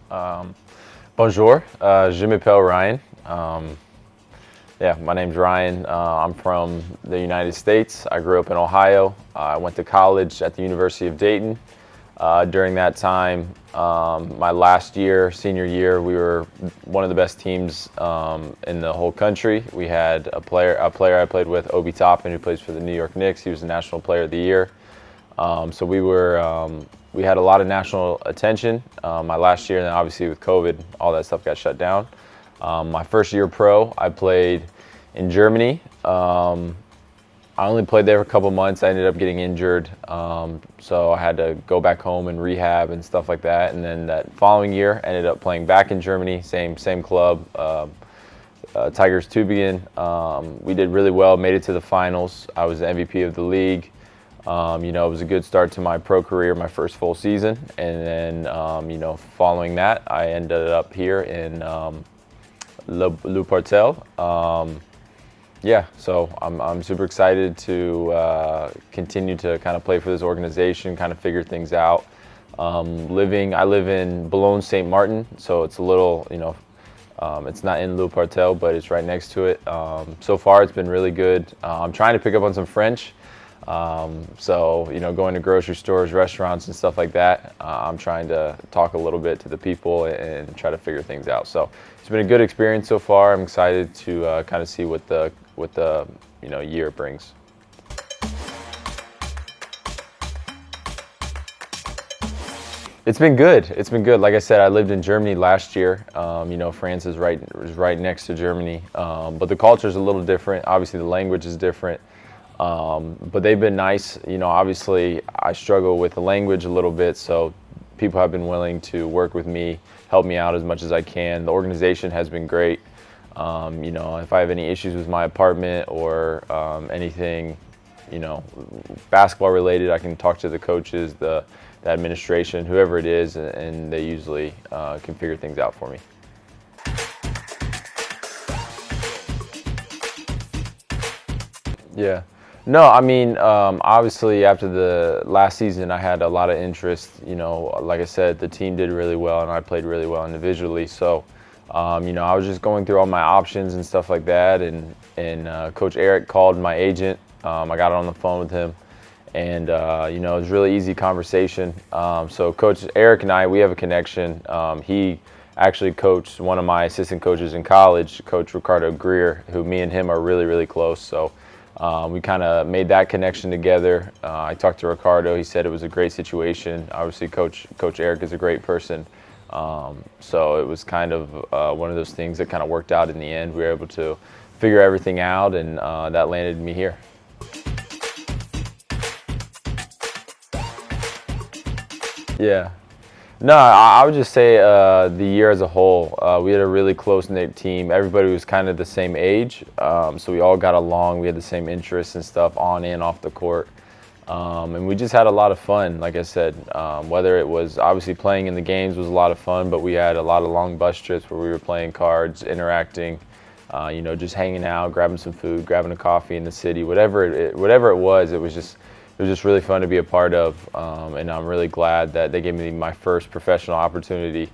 Bonjour, je m'appelle Ryan. Yeah, my name's Ryan. I'm from the United States. I grew up in Ohio. I went to college at the University of Dayton. During that time, my last year, senior year, we were one of the best teams in the whole country. We had a player I played with, Obi Toppin, who plays for the New York Knicks. He was the National Player of the Year. So we had a lot of national attention my last year, and then obviously with COVID, all that stuff got shut down. My first year pro, I played in Germany. I only played there for a couple months. I ended up getting injured, so I had to go back home and rehab and stuff like that. And then that following year, ended up playing back in Germany, same club, Tigers Tübingen. We did really well, made it to the finals. I was the MVP of the league. It was a good start to my pro career, my first full season. And then, following that, I ended up here in Le Portel. So I'm super excited to continue to kind of play for this organization, kind of figure things out. I live in Boulogne Saint Martin, so it's a little, it's not in Le Portel, but it's right next to it. So far, it's been really good. I'm trying to pick up on some French. Going to grocery stores, restaurants, and stuff like that. I'm trying to talk a little bit to the people and try to figure things out. So it's been a good experience so far. I'm excited to kind of see what the year brings. It's been good. It's been good. Like I said, I lived in Germany last year. France is right next to Germany, but the culture is a little different. Obviously, the language is different. But they've been nice. Obviously I struggle with the language a little bit, so people have been willing to work with me, help me out as much as I can. The organization has been great. If I have any issues with my apartment or anything, basketball related, I can talk to the coaches, the administration, whoever it is, and they usually can figure things out for me. Yeah. No, obviously after the last season, I had a lot of interest. Like I said, the team did really well, and I played really well individually. So, I was just going through all my options and stuff like that. And Coach Eric called my agent. I got on the phone with him, and it was a really easy conversation. So Coach Eric and I, we have a connection. He actually coached one of my assistant coaches in college, Coach Ricardo Greer, who me and him are really, really close. So. We kind of made that connection together. I talked to Ricardo. He said it was a great situation. Obviously, Coach Eric is a great person. So it was kind of one of those things that kind of worked out in the end. We were able to figure everything out, and that landed me here. Yeah. No, I would just say the year as a whole, we had a really close-knit team. Everybody was kind of the same age, so we all got along. We had the same interests and stuff on and off the court, and we just had a lot of fun. Like I said, whether it was obviously playing in the games was a lot of fun, but we had a lot of long bus trips where we were playing cards, interacting, just hanging out, grabbing some food, grabbing a coffee in the city, whatever it was. It was just really fun to be a part of, and I'm really glad that they gave me my first professional opportunity,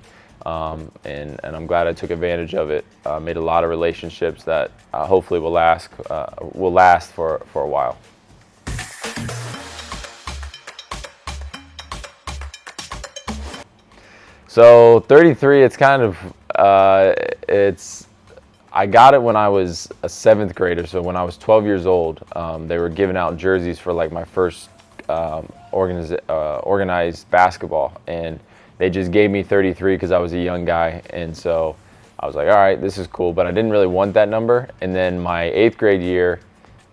and I'm glad I took advantage of it. Made a lot of relationships that hopefully will last for a while. So 33, it's kind of I got it when I was a 7th grader. So when I was 12 years old, they were giving out jerseys for like my first organized basketball, and they just gave me 33 because I was a young guy, and so I was like, all right, this is cool, but I didn't really want that number. And then my 8th grade year,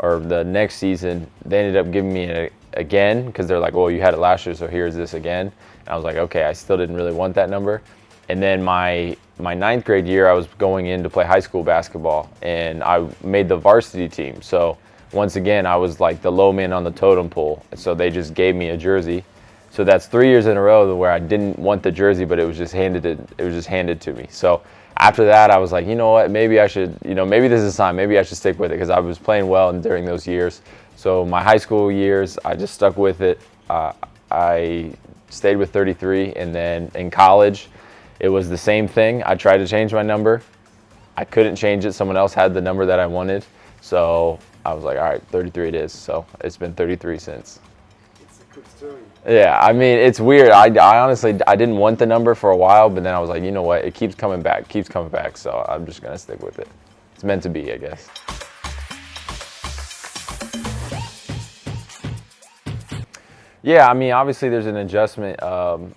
or the next season, they ended up giving me it again because they're like, well, you had it last year, so here's this again. And I was like, okay, I still didn't really want that number. And then my 9th grade year, I was going in to play high school basketball, and I made the varsity team. So once again, I was like the low man on the totem pole. So they just gave me a jersey. So that's 3 years in a row where I didn't want the jersey, but it was just handed to me. So after that, I was like, you know what, maybe I should, maybe this is time. Maybe I should stick with it because I was playing well during those years. So my high school years, I just stuck with it. I stayed with 33, and then in college, it was the same thing. I tried to change my number. I couldn't change it. Someone else had the number that I wanted. So I was like, all right, 33 it is. So it's been 33 since. It's a good story. Yeah, I mean, it's weird. I honestly, I didn't want the number for a while, but then I was like, you know what? It keeps coming back. So I'm just going to stick with it. It's meant to be, I guess. Yeah, I mean, obviously there's an adjustment.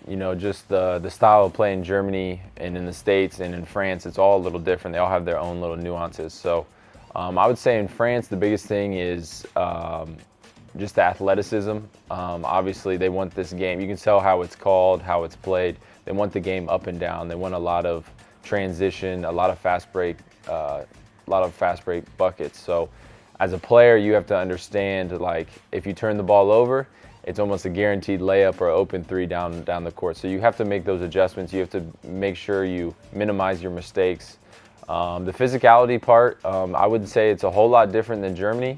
You know, just the style of play in Germany and in the States and in France, it's all a little different. They all have their own little nuances. So I would say in France, the biggest thing is just the athleticism. Obviously, they want this game. You can tell how it's called, how it's played. They want the game up and down. They want a lot of transition, a lot of fast break buckets. So as a player, you have to understand, like, if you turn the ball over, it's almost a guaranteed layup or open three down the court. So you have to make those adjustments. You have to make sure you minimize your mistakes. The physicality part, I wouldn't say it's a whole lot different than Germany.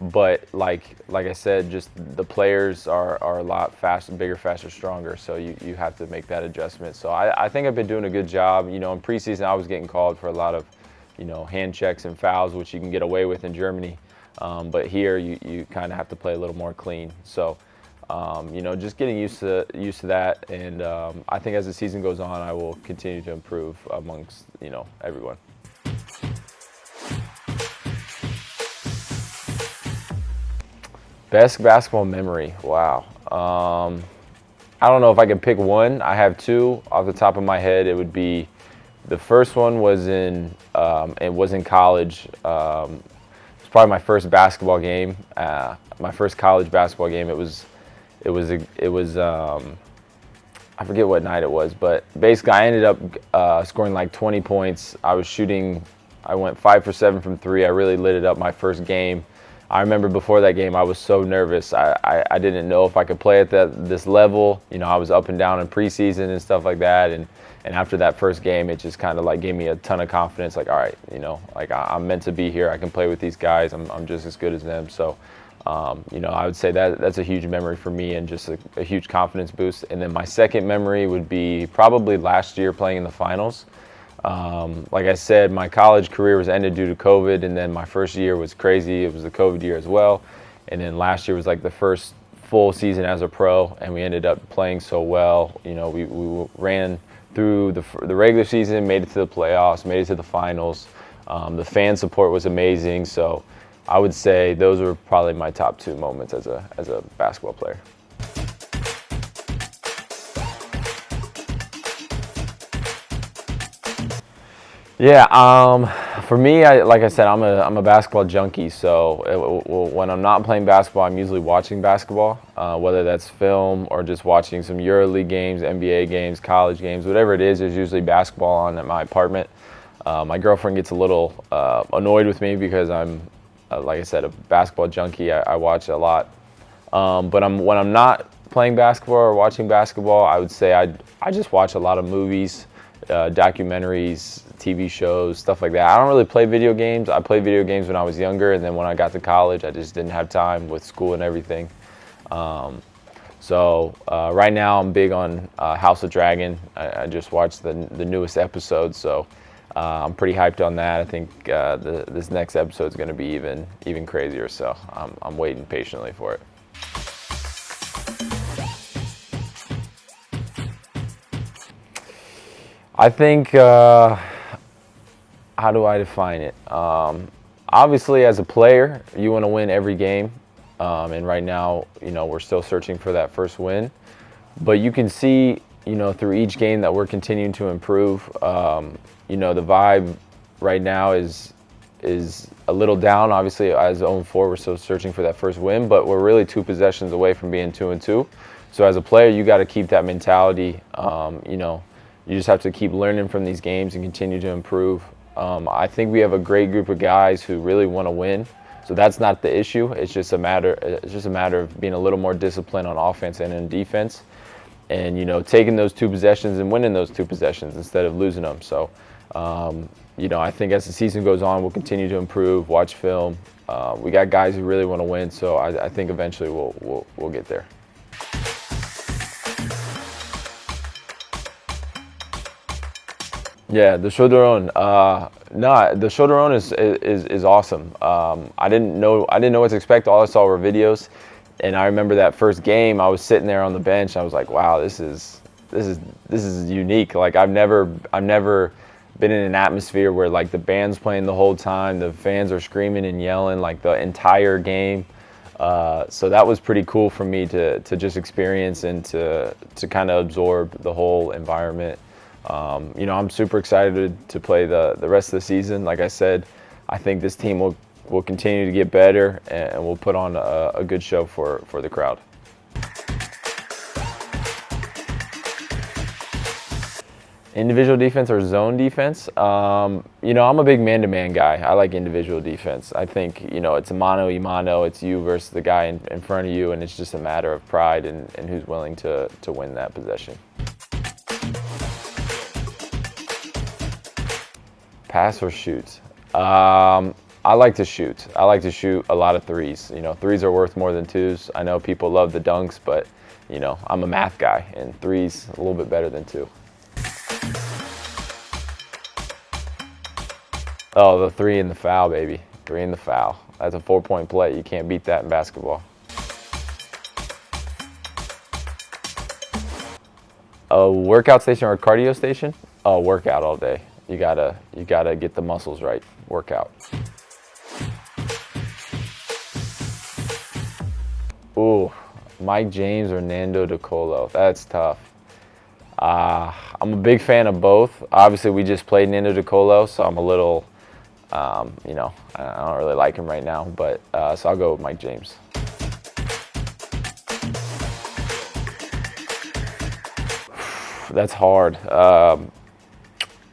But like I said, just the players are a lot faster, bigger, faster, stronger. So you have to make that adjustment. So I think I've been doing a good job. You know, in preseason, I was getting called for a lot of, you know, hand checks and fouls, which you can get away with in Germany. But here you kind of have to play a little more clean. So, you know, just getting used to that. And I think as the season goes on, I will continue to improve amongst, you know, everyone. Best basketball memory, wow. I don't know if I can pick one. I have two off the top of my head. It would be, the first one was in college. It's probably my first basketball game, my first college basketball game. It was I forget what night it was, but basically I ended up scoring like 20 points. I went 5 for 7 from three. I really lit it up my first game. I remember before that game, I was so nervous. I didn't know if I could play at this level. You know, I was up and down in preseason and stuff like that. And after that first game, it just kind of like gave me a ton of confidence. Like, all right, you know, like I'm meant to be here. I can play with these guys. I'm just as good as them. So, you know, I would say that's a huge memory for me and just a huge confidence boost. And then my second memory would be probably last year playing in the finals. Like I said, my college career was ended due to COVID, and then my first year was crazy. It was the COVID year as well. And then last year was like the first full season as a pro, and we ended up playing so well. You know, we ran through the regular season, made it to the playoffs, made it to the finals. The fan support was amazing. So I would say those were probably my top two moments as a basketball player. Yeah, for me, like I said, I'm a basketball junkie. So when I'm not playing basketball, I'm usually watching basketball, whether that's film or just watching some EuroLeague games, NBA games, college games, whatever it is. There's usually basketball on at my apartment. My girlfriend gets a little annoyed with me because I'm, like I said, a basketball junkie. I watch a lot. But when I'm not playing basketball or watching basketball, I would say I just watch a lot of movies, documentaries, TV shows, stuff like that. I don't really play video games. I played video games when I was younger, and then when I got to college, I just didn't have time with school and everything. So right now I'm big on House of Dragon. I just watched the newest episode, so I'm pretty hyped on that. I think this next episode is going to be even crazier, so I'm waiting patiently for it. I think, how do I define it? Obviously, as a player, you want to win every game. And right now, you know, we're still searching for that first win. But you can see, you know, through each game that we're continuing to improve. You know, the vibe right now is a little down. Obviously, as 0-4, we're still searching for that first win, but we're really 2 possessions away from being 2-2. So as a player, you got to keep that mentality. You know, you just have to keep learning from these games and continue to improve. I think we have a great group of guys who really want to win. So that's not the issue. It's just a matter of being a little more disciplined on offense and in defense. And, you know, taking those 2 possessions and winning those 2 possessions instead of losing them. So, you know, I think as the season goes on, we'll continue to improve, watch film. We got guys who really want to win, so I think eventually we'll get there. Yeah, the Chaudron. No, the Chaudron is awesome. I didn't know what to expect. All I saw were videos, and I remember that first game. I was sitting there on the bench. I was like, wow, this is unique. Like I've never been in an atmosphere where like the band's playing the whole time, the fans are screaming and yelling like the entire game. So that was pretty cool for me to just experience and to kind of absorb the whole environment. You know, I'm super excited to play the rest of the season. Like I said, I think this team will continue to get better and we'll put on a good show for the crowd. Individual defense or zone defense? You know, I'm a big man-to-man guy. I like individual defense. I think, you know, it's a mano-a-mano. It's you versus the guy in front of you, and it's just a matter of pride and who's willing to win that possession. Pass or shoot? I like to shoot. I like to shoot a lot of threes. You know, threes are worth more than twos. I know people love the dunks, but, you know, I'm a math guy, and threes a little bit better than two. Oh, the three and the foul, baby. Three and the foul. That's a 4-point play. You can't beat that in basketball. A workout station or a cardio station? Oh, workout all day. You gotta get the muscles right. Workout. Ooh, Mike James or Nando De Colo. That's tough. I'm a big fan of both. Obviously, we just played Nando De Colo, so I'm a little, you know, I don't really like him right now. But so I'll go with Mike James. That's hard.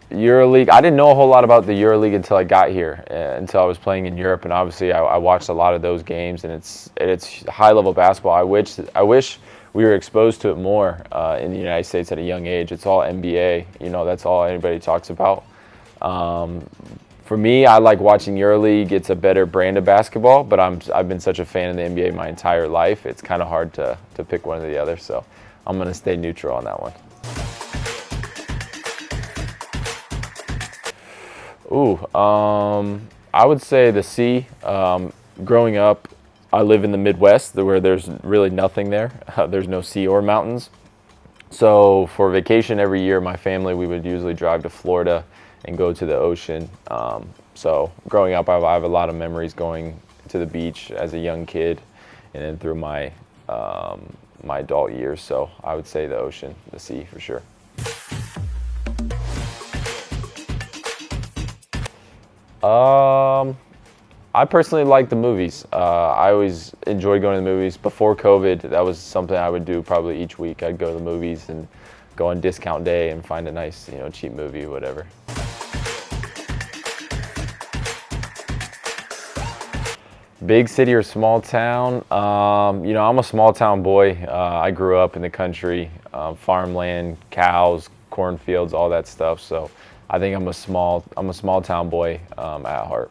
EuroLeague. I didn't know a whole lot about the EuroLeague until I got here, until I was playing in Europe, and obviously I watched a lot of those games, and it's high-level basketball. I wish we were exposed to it more in the United States at a young age. It's all NBA. You know, that's all anybody talks about. For me, I like watching EuroLeague. It's a better brand of basketball, but I've been such a fan of the NBA my entire life. It's kind of hard to pick one or the other, so I'm going to stay neutral on that one. Ooh, I would say the sea. Growing up, I live in the Midwest where there's really nothing there. There's no sea or mountains. So for vacation every year, my family, we would usually drive to Florida and go to the ocean. So growing up, I have a lot of memories going to the beach as a young kid and then through my adult years. So I would say the ocean, the sea for sure. I personally like the movies. I always enjoyed going to the movies. Before COVID, that was something I would do probably each week. I'd go to the movies and go on discount day and find a nice, you know, cheap movie or whatever. Big city or small town? You know, I'm a small town boy. I grew up in the country, farmland, cows, cornfields, all that stuff. So I think I'm a small town boy at heart.